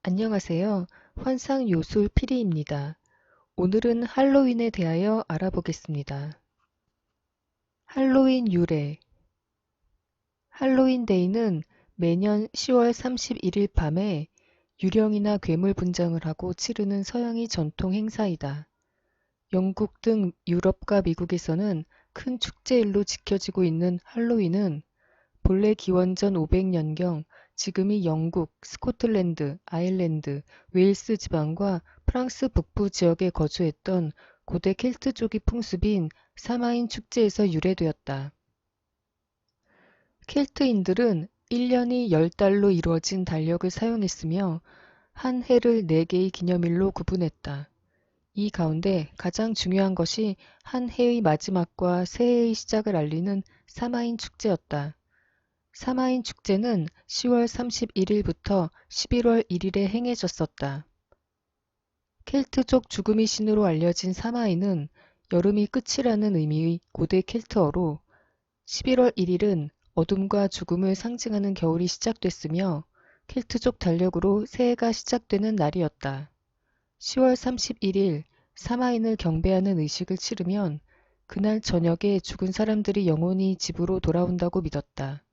안녕하세요. 환상요술 피리입니다. 오늘은 할로윈에 대하여 알아보겠습니다. 할로윈 유래. 할로윈데이는 매년 10월 31일 밤에 유령이나 괴물 분장을 하고 치르는 서양의 전통 행사이다. 영국 등 유럽과 미국에서는 큰 축제일로 지켜지고 있는 할로윈은 본래 기원전 500년경 지금의 영국, 스코틀랜드, 아일랜드, 웨일스 지방과 프랑스 북부 지역에 거주했던 고대 켈트족의 풍습인 사마인 축제에서 유래되었다. 켈트인들은 1년이 10달로 이루어진 달력을 사용했으며 한 해를 4개의 기념일로 구분했다. 이 가운데 가장 중요한 것이 한 해의 마지막과 새해의 시작을 알리는 사마인 축제였다. 사마인 축제는 10월 31일부터 11월 1일에 행해졌었다. 켈트족 죽음의 신으로 알려진 사마인은 여름이 끝이라는 의미의 고대 켈트어로 11월 1일은 어둠과 죽음을 상징하는 겨울이 시작됐으며 켈트족 달력으로 새해가 시작되는 날이었다. 10월 31일 사마인을 경배하는 의식을 치르면 그날 저녁에 죽은 사람들이 영혼이 집으로 돌아온다고 믿었다.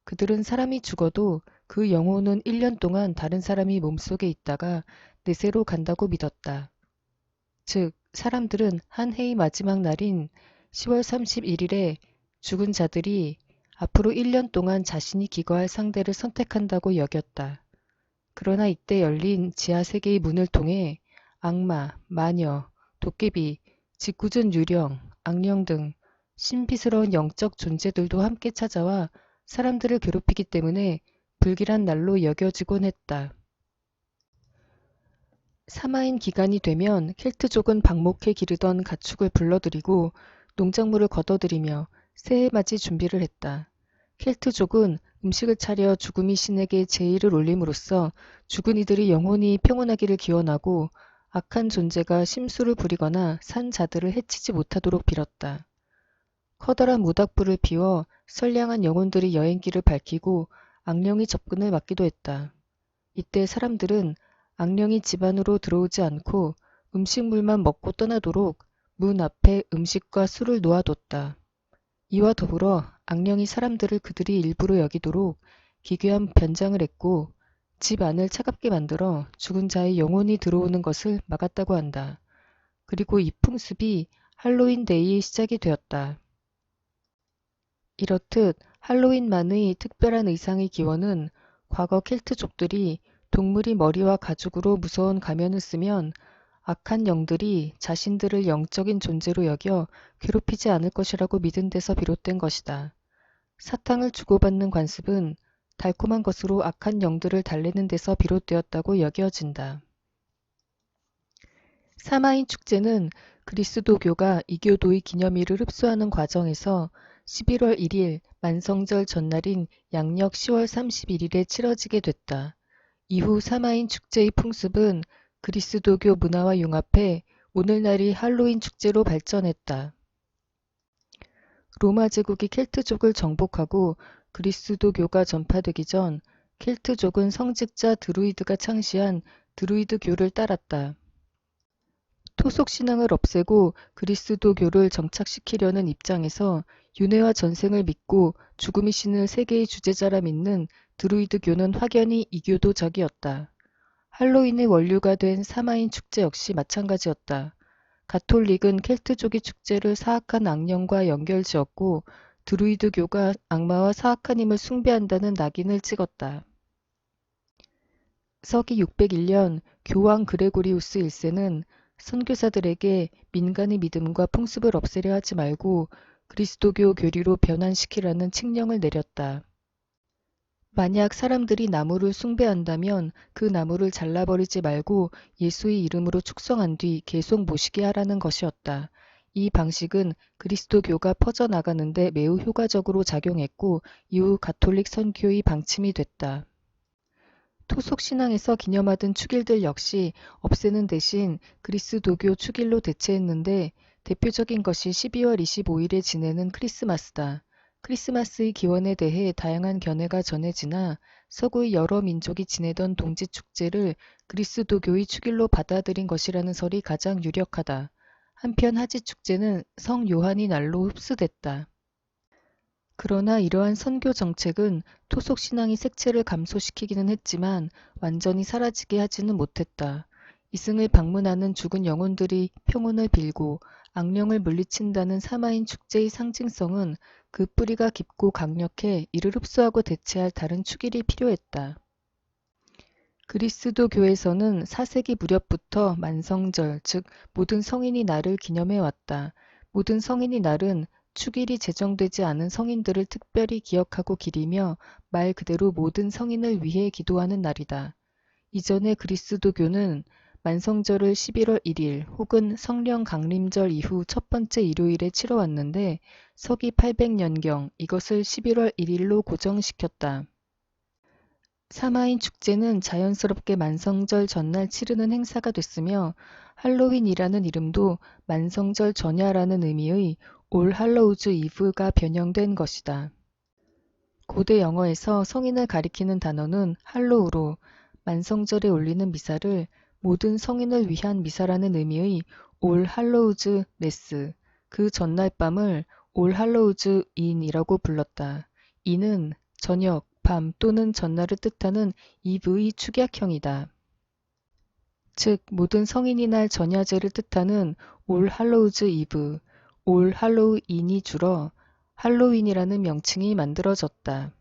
그들은 사람이 죽어도 그 영혼은 1년 동안 다른 사람이 몸속에 있다가 내세로 간다고 믿었다. 즉, 사람들은 한 해의 마지막 날인 10월 31일에 죽은 자들이 앞으로 1년 동안 자신이 기거할 상대를 선택한다고 여겼다. 그러나 이때 열린 지하세계의 문을 통해 악마, 마녀, 도깨비, 짓궂은 유령, 악령 등 신비스러운 영적 존재들도 함께 찾아와 사람들을 괴롭히기 때문에 불길한 날로 여겨지곤 했다. 사마인 기간이 되면 켈트족은 방목해 기르던 가축을 불러들이고 농작물을 걷어들이며 새해 맞이 준비를 했다. 켈트족은 음식을 차려 죽음의 신에게 제의를 올림으로써 죽은 이들이 영혼이 평온하기를 기원하고 악한 존재가 심술을 부리거나 산 자들을 해치지 못하도록 빌었다. 커다란 모닥불을 피워 선량한 영혼들이 여행길을 밝히고 악령의 접근을 막기도 했다. 이때 사람들은 악령이 집 안으로 들어오지 않고 음식물만 먹고 떠나도록 문 앞에 음식과 술을 놓아뒀다. 이와 더불어 악령이 사람들을 그들이 일부러 여기도록 기괴한 변장을 했고 집 안을 차갑게 만들어 죽은 자의 영혼이 들어오는 것을 막았다고 한다. 그리고 이 풍습이 할로윈 데이의 시작이 되었다. 이렇듯 할로윈만의 특별한 의상의 기원은 과거 켈트족들이 동물이 머리와 가죽으로 무서운 가면을 쓰면 악한 영들이 자신들을 영적인 존재로 여겨 괴롭히지 않을 것이라고 믿은 데서 비롯된 것이다. 사탕을 주고받는 관습은 달콤한 것으로 악한 영들을 달래는 데서 비롯되었다고 여겨진다. 사마인 축제는 그리스도교가 이교도의 기념일을 흡수하는 과정에서 11월 1일 만성절 전날인 양력 10월 31일에 치러지게 됐다. 이후 사마인 축제의 풍습은 그리스도교 문화와 융합해 오늘날의 할로윈 축제로 발전했다. 로마 제국이 켈트족을 정복하고 그리스도교가 전파되기 전 켈트족은 성직자 드루이드가 창시한 드루이드교를 따랐다. 토속 신앙을 없애고 그리스도교를 정착시키려는 입장에서 윤회와 전생을 믿고 죽음의 신을 세계의 주재자라 믿는 드루이드교는 확연히 이교도적이었다. 할로윈의 원류가 된 사마인 축제 역시 마찬가지였다. 가톨릭은 켈트족의 축제를 사악한 악령과 연결지었고 드루이드교가 악마와 사악한 힘을 숭배한다는 낙인을 찍었다. 서기 601년 교황 그레고리우스 1세는 선교사들에게 민간의 믿음과 풍습을 없애려 하지 말고 그리스도교 교리로 변환시키라는 칙령을 내렸다. 만약 사람들이 나무를 숭배한다면 그 나무를 잘라버리지 말고 예수의 이름으로 축성한 뒤 계속 모시게 하라는 것이었다. 이 방식은 그리스도교가 퍼져나가는데 매우 효과적으로 작용했고 이후 가톨릭 선교의 방침이 됐다. 토속 신앙에서 기념하던 축일들 역시 없애는 대신 그리스도교 축일로 대체했는데 대표적인 것이 12월 25일에 지내는 크리스마스다. 크리스마스의 기원에 대해 다양한 견해가 전해지나 서구의 여러 민족이 지내던 동지축제를 그리스도교의 축일로 받아들인 것이라는 설이 가장 유력하다. 한편 하지축제는 성 요한이 날로 흡수됐다. 그러나 이러한 선교 정책은 토속 신앙의 색채를 감소시키기는 했지만 완전히 사라지게 하지는 못했다. 이승을 방문하는 죽은 영혼들이 평온을 빌고 악령을 물리친다는 사마인 축제의 상징성은 그 뿌리가 깊고 강력해 이를 흡수하고 대체할 다른 축일이 필요했다. 그리스도 교에서는 4세기 무렵부터 만성절, 즉 모든 성인이 날을 기념해 왔다. 모든 성인이 날은 축일이 제정되지 않은 성인들을 특별히 기억하고 기리며 말 그대로 모든 성인을 위해 기도하는 날이다. 이전에 그리스도교는 만성절을 11월 1일 혹은 성령 강림절 이후 첫 번째 일요일에 치러왔는데 서기 800년경 이것을 11월 1일로 고정시켰다. 사마인 축제는 자연스럽게 만성절 전날 치르는 행사가 됐으며 할로윈이라는 이름도 만성절 전야라는 의미의 올 할로우즈 이브가 변형된 것이다. 고대 영어에서 성인을 가리키는 단어는 할로우로 만성절에 올리는 미사를 모든 성인을 위한 미사라는 의미의 올 할로우즈 메스, 그 전날 밤을 올 할로우즈 인이라고 불렀다. 인은 저녁, 밤 또는 전날을 뜻하는 이브의 축약형이다. 즉 모든 성인이 날 전야제를 뜻하는 올 할로우즈 이브, 올 할로우인이 줄어 할로윈이라는 명칭이 만들어졌다.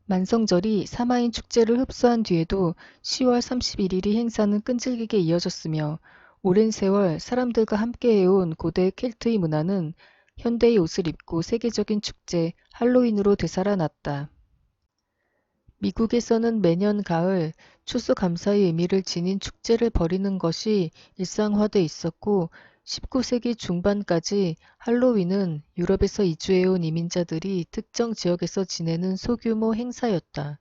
만성절이 사마인 축제를 흡수한 뒤에도 10월 31일이 행사는 끈질기게 이어졌으며 오랜 세월 사람들과 함께 해온 고대 켈트의 문화는 현대의 옷을 입고 세계적인 축제 할로윈으로 되살아났다. 미국에서는 매년 가을 추수감사의 의미를 지닌 축제를 벌이는 것이 일상화돼 있었고 19세기 중반까지 할로윈은 유럽에서 이주해온 이민자들이 특정 지역에서 지내는 소규모 행사였다.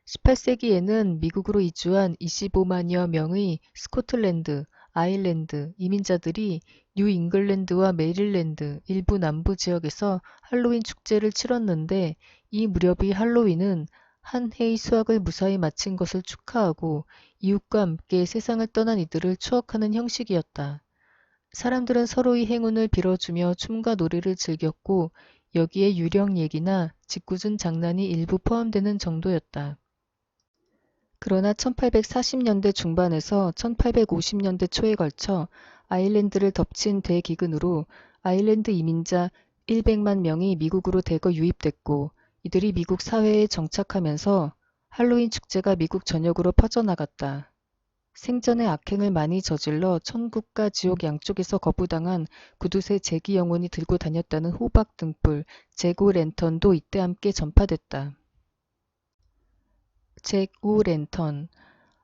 18세기에는 미국으로 이주한 25만여 명의 스코틀랜드, 아일랜드 이민자들이 뉴 잉글랜드와 메릴랜드 일부 남부 지역에서 할로윈 축제를 치렀는데 이 무렵의 할로윈은 한 해의 수확을 무사히 마친 것을 축하하고 이웃과 함께 세상을 떠난 이들을 추억하는 형식이었다. 사람들은 서로의 행운을 빌어주며 춤과 노래를 즐겼고 여기에 유령 얘기나 짓궂은 장난이 일부 포함되는 정도였다. 그러나 1840년대 중반에서 1850년대 초에 걸쳐 아일랜드를 덮친 대기근으로 아일랜드 이민자 100만 명이 미국으로 대거 유입됐고 이들이 미국 사회에 정착하면서 할로윈 축제가 미국 전역으로 퍼져나갔다. 생전에 악행을 많이 저질러 천국과 지옥 양쪽에서 거부당한 구두쇠 제기 영혼이 들고 다녔다는 호박 등불, 잭오 랜턴도 이때 함께 전파됐다. 잭오 랜턴.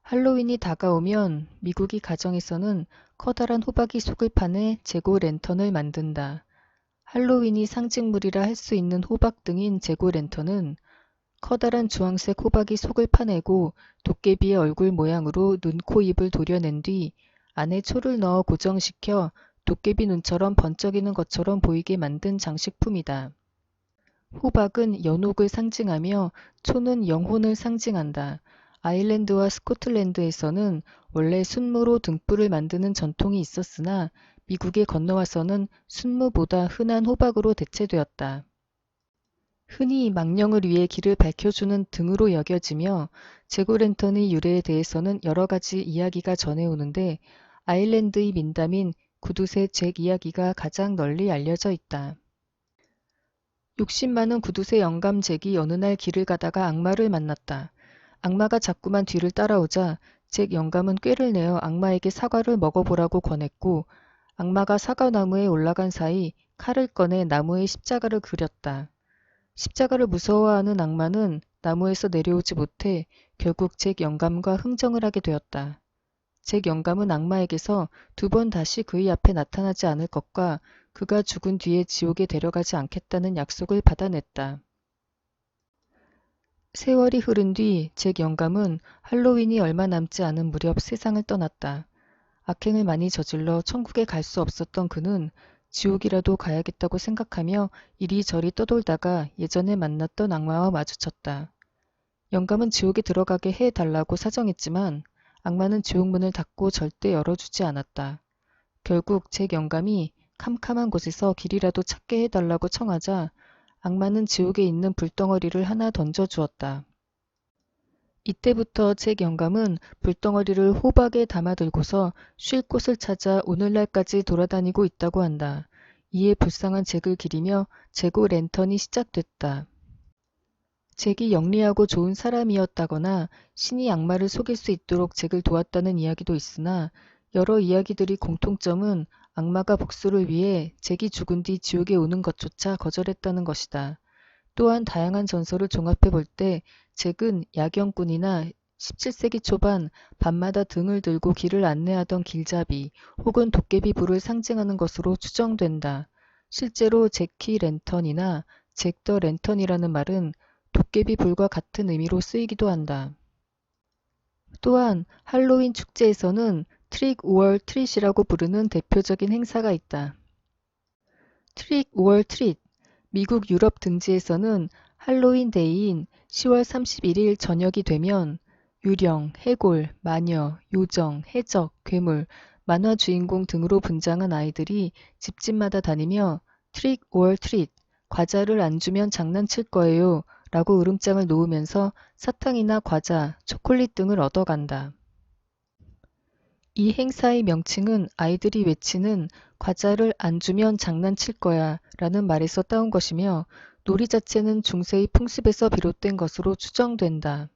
할로윈이 다가오면 미국의 가정에서는 커다란 호박이 속을 파내 잭오 랜턴을 만든다. 할로윈이 상징물이라 할 수 있는 호박등인 잭오 랜턴은 커다란 주황색 호박이 속을 파내고 도깨비의 얼굴 모양으로 눈, 코, 입을 도려낸 뒤 안에 초를 넣어 고정시켜 도깨비 눈처럼 번쩍이는 것처럼 보이게 만든 장식품이다. 호박은 연옥을 상징하며 초는 영혼을 상징한다. 아일랜드와 스코틀랜드에서는 원래 순무로 등불을 만드는 전통이 있었으나 미국에 건너와서는 순무보다 흔한 호박으로 대체되었다. 흔히 망령을 위해 길을 밝혀주는 등으로 여겨지며 잭오랜턴의 유래에 대해서는 여러 가지 이야기가 전해오는데 아일랜드의 민담인 구두쇠 잭 이야기가 가장 널리 알려져 있다. 욕심 많은 구두쇠 영감 잭이 어느 날 길을 가다가 악마를 만났다. 악마가 자꾸만 뒤를 따라오자 잭 영감은 꾀를 내어 악마에게 사과를 먹어보라고 권했고 악마가 사과나무에 올라간 사이 칼을 꺼내 나무에 십자가를 그렸다. 십자가를 무서워하는 악마는 나무에서 내려오지 못해 결국 잭 영감과 흥정을 하게 되었다. 잭 영감은 악마에게서 2번 다시 그의 앞에 나타나지 않을 것과 그가 죽은 뒤에 지옥에 데려가지 않겠다는 약속을 받아냈다. 세월이 흐른 뒤 잭 영감은 할로윈이 얼마 남지 않은 무렵 세상을 떠났다. 악행을 많이 저질러 천국에 갈 수 없었던 그는 지옥이라도 가야겠다고 생각하며 이리저리 떠돌다가 예전에 만났던 악마와 마주쳤다. 영감은 지옥에 들어가게 해달라고 사정했지만 악마는 지옥문을 닫고 절대 열어주지 않았다. 결국 잭 영감이 캄캄한 곳에서 길이라도 찾게 해달라고 청하자 악마는 지옥에 있는 불덩어리를 하나 던져주었다. 이때부터 잭 영감은 불덩어리를 호박에 담아들고서 쉴 곳을 찾아 오늘날까지 돌아다니고 있다고 한다. 이에 불쌍한 잭을 기리며 잭오 랜턴이 시작됐다. 잭이 영리하고 좋은 사람이었다거나 신이 악마를 속일 수 있도록 잭을 도왔다는 이야기도 있으나 여러 이야기들의 공통점은 악마가 복수를 위해 잭이 죽은 뒤 지옥에 오는 것조차 거절했다는 것이다. 또한 다양한 전설을 종합해 볼 때 잭은 야경꾼이나 17세기 초반 밤마다 등을 들고 길을 안내하던 길잡이 혹은 도깨비 불을 상징하는 것으로 추정된다. 실제로 잭키 랜턴이나 잭 더 랜턴이라는 말은 도깨비 불과 같은 의미로 쓰이기도 한다. 또한 할로윈 축제에서는 트릭 오얼 트릿이라고 부르는 대표적인 행사가 있다. 트릭 오얼 트릿, 미국 유럽 등지에서는 할로윈 데이인 10월 31일 저녁이 되면 유령, 해골, 마녀, 요정, 해적, 괴물, 만화 주인공 등으로 분장한 아이들이 집집마다 다니며 트릭 오얼 트릿, 과자를 안 주면 장난칠 거예요 라고 으름장을 놓으면서 사탕이나 과자, 초콜릿 등을 얻어간다. 이 행사의 명칭은 아이들이 외치는 과자를 안 주면 장난칠 거야 라는 말에서 따온 것이며 놀이 자체는 중세의 풍습에서 비롯된 것으로 추정된다.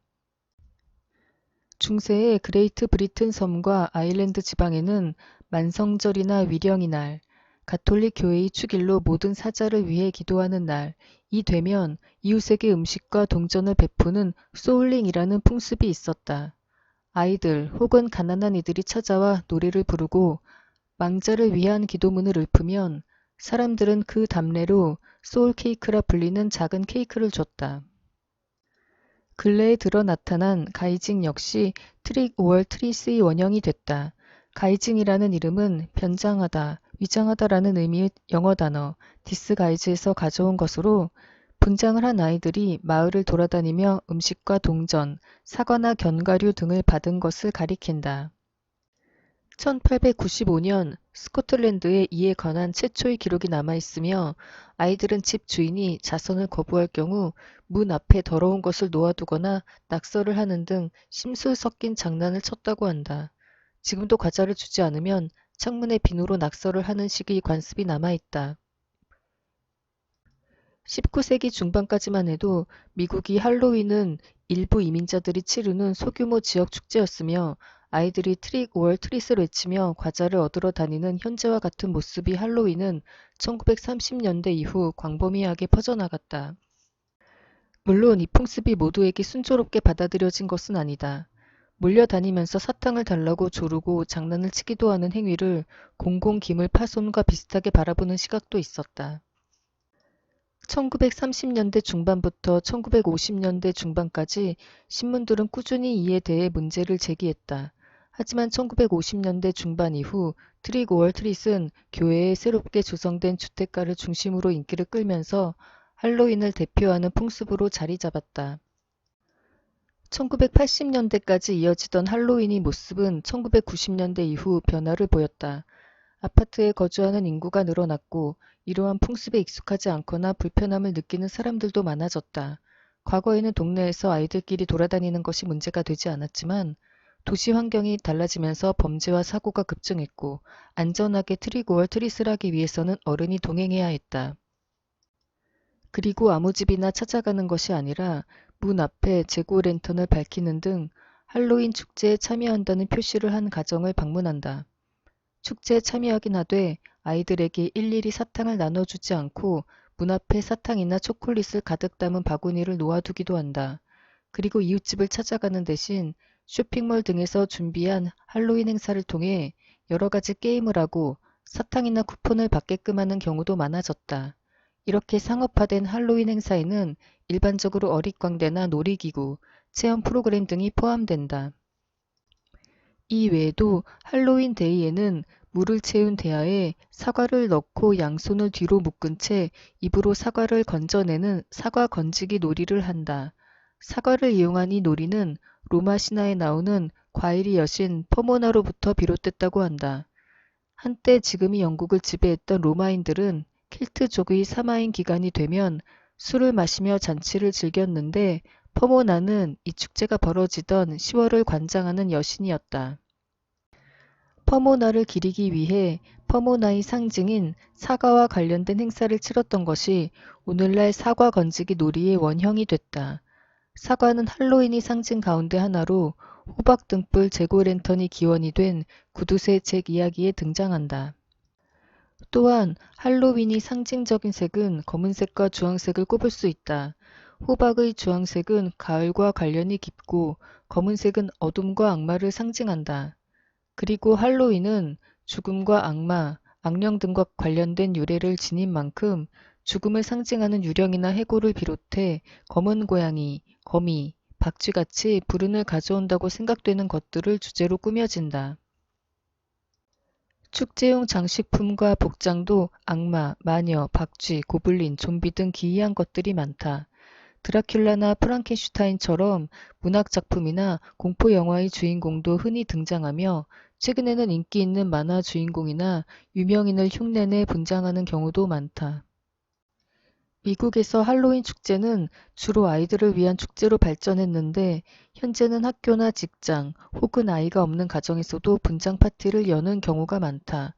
중세의 그레이트 브리튼 섬과 아일랜드 지방에는 만성절이나 위령의 날, 가톨릭 교회의 축일로 모든 사자를 위해 기도하는 날이 되면 이웃에게 음식과 동전을 베푸는 소울링이라는 풍습이 있었다. 아이들 혹은 가난한 이들이 찾아와 노래를 부르고 망자를 위한 기도문을 읊으면 사람들은 그 답례로 소울 케이크라 불리는 작은 케이크를 줬다. 근래에 들어 나타난 가이징 역시 트릭 오얼 트릿의 원형이 됐다. 가이징이라는 이름은 변장하다, 위장하다라는 의미의 영어 단어 디스가이즈에서 가져온 것으로 분장을 한 아이들이 마을을 돌아다니며 음식과 동전, 사과나 견과류 등을 받은 것을 가리킨다. 1895년 스코틀랜드에 이에 관한 최초의 기록이 남아있으며 아이들은 집 주인이 자선을 거부할 경우 문 앞에 더러운 것을 놓아두거나 낙서를 하는 등 심술 섞인 장난을 쳤다고 한다. 지금도 과자를 주지 않으면 창문에 비누로 낙서를 하는 식의 관습이 남아있다. 19세기 중반까지만 해도 미국이 할로윈은 일부 이민자들이 치르는 소규모 지역 축제였으며 아이들이 트릭 오얼 트릿을 외치며 과자를 얻으러 다니는 현재와 같은 모습이 할로윈은 1930년대 이후 광범위하게 퍼져나갔다. 물론 이 풍습이 모두에게 순조롭게 받아들여진 것은 아니다. 몰려다니면서 사탕을 달라고 조르고 장난을 치기도 하는 행위를 공공기물 파손과 비슷하게 바라보는 시각도 있었다. 1930년대 중반부터 1950년대 중반까지 신문들은 꾸준히 이에 대해 문제를 제기했다. 하지만 1950년대 중반 이후 트릭 오얼 트릿은 교회에 새롭게 조성된 주택가를 중심으로 인기를 끌면서 할로윈을 대표하는 풍습으로 자리 잡았다. 1980년대까지 이어지던 할로윈의 모습은 1990년대 이후 변화를 보였다. 아파트에 거주하는 인구가 늘어났고 이러한 풍습에 익숙하지 않거나 불편함을 느끼는 사람들도 많아졌다. 과거에는 동네에서 아이들끼리 돌아다니는 것이 문제가 되지 않았지만 도시 환경이 달라지면서 범죄와 사고가 급증했고 안전하게 트릭 오얼 트릿을 하기 위해서는 어른이 동행해야 했다. 그리고 아무 집이나 찾아가는 것이 아니라 문 앞에 재고 랜턴을 밝히는 등 할로윈 축제에 참여한다는 표시를 한 가정을 방문한다. 축제에 참여하긴 하되 아이들에게 일일이 사탕을 나눠주지 않고 문 앞에 사탕이나 초콜릿을 가득 담은 바구니를 놓아두기도 한다. 그리고 이웃집을 찾아가는 대신 쇼핑몰 등에서 준비한 할로윈 행사를 통해 여러 가지 게임을 하고 사탕이나 쿠폰을 받게끔 하는 경우도 많아졌다. 이렇게 상업화된 할로윈 행사에는 일반적으로 어릿광대나 놀이기구, 체험 프로그램 등이 포함된다. 이 외에도 할로윈 데이에는 물을 채운 대야에 사과를 넣고 양손을 뒤로 묶은 채 입으로 사과를 건져내는 사과 건지기 놀이를 한다. 사과를 이용한 이 놀이는 로마 신화에 나오는 과일의 여신 포모나로부터 비롯됐다고 한다. 한때 지금의 영국을 지배했던 로마인들은 켈트족의 사마인 기간이 되면 술을 마시며 잔치를 즐겼는데 포모나는 이 축제가 벌어지던 10월을 관장하는 여신이었다. 퍼모나를 기리기 위해 퍼모나의 상징인 사과와 관련된 행사를 치렀던 것이 오늘날 사과 건지기 놀이의 원형이 됐다. 사과는 할로윈의 상징 가운데 하나로 호박 등불 재고랜턴이 기원이 된 구두쇠 잭 이야기에 등장한다. 또한 할로윈의 상징적인 색은 검은색과 주황색을 꼽을 수 있다. 호박의 주황색은 가을과 관련이 깊고 검은색은 어둠과 악마를 상징한다. 그리고 할로윈은 죽음과 악마, 악령 등과 관련된 유래를 지닌 만큼 죽음을 상징하는 유령이나 해골을 비롯해 검은 고양이, 거미, 박쥐같이 불운을 가져온다고 생각되는 것들을 주제로 꾸며진다. 축제용 장식품과 복장도 악마, 마녀, 박쥐, 고블린, 좀비 등 기이한 것들이 많다. 드라큘라나 프랑켄슈타인처럼 문학작품이나 공포영화의 주인공도 흔히 등장하며 최근에는 인기 있는 만화 주인공이나 유명인을 흉내내 분장하는 경우도 많다. 미국에서 할로윈 축제는 주로 아이들을 위한 축제로 발전했는데 현재는 학교나 직장 혹은 아이가 없는 가정에서도 분장 파티를 여는 경우가 많다.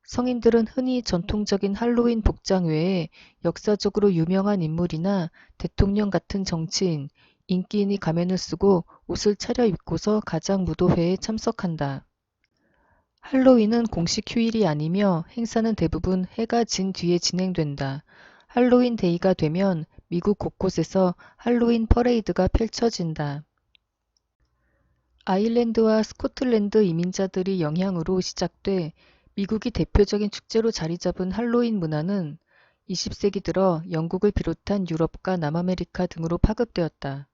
성인들은 흔히 전통적인 할로윈 복장 외에 역사적으로 유명한 인물이나 대통령 같은 정치인, 인기인이 가면을 쓰고 옷을 차려입고서 가장 무도회에 참석한다. 할로윈은 공식 휴일이 아니며 행사는 대부분 해가 진 뒤에 진행된다. 할로윈 데이가 되면 미국 곳곳에서 할로윈 퍼레이드가 펼쳐진다. 아일랜드와 스코틀랜드 이민자들의 영향으로 시작돼 미국이 대표적인 축제로 자리잡은 할로윈 문화는 20세기 들어 영국을 비롯한 유럽과 남아메리카 등으로 파급되었다.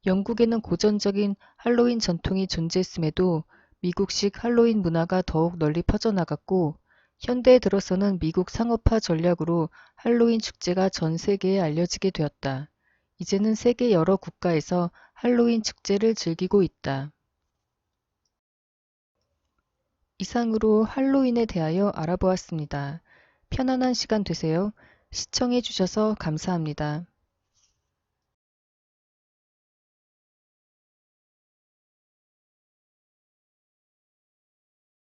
영국에는 고전적인 할로윈 전통이 존재했음에도 미국식 할로윈 문화가 더욱 널리 퍼져나갔고 현대에 들어서는 미국 상업화 전략으로 할로윈 축제가 전 세계에 알려지게 되었다. 이제는 세계 여러 국가에서 할로윈 축제를 즐기고 있다. 이상으로 할로윈에 대하여 알아보았습니다. 편안한 시간 되세요. 시청해 주셔서 감사합니다.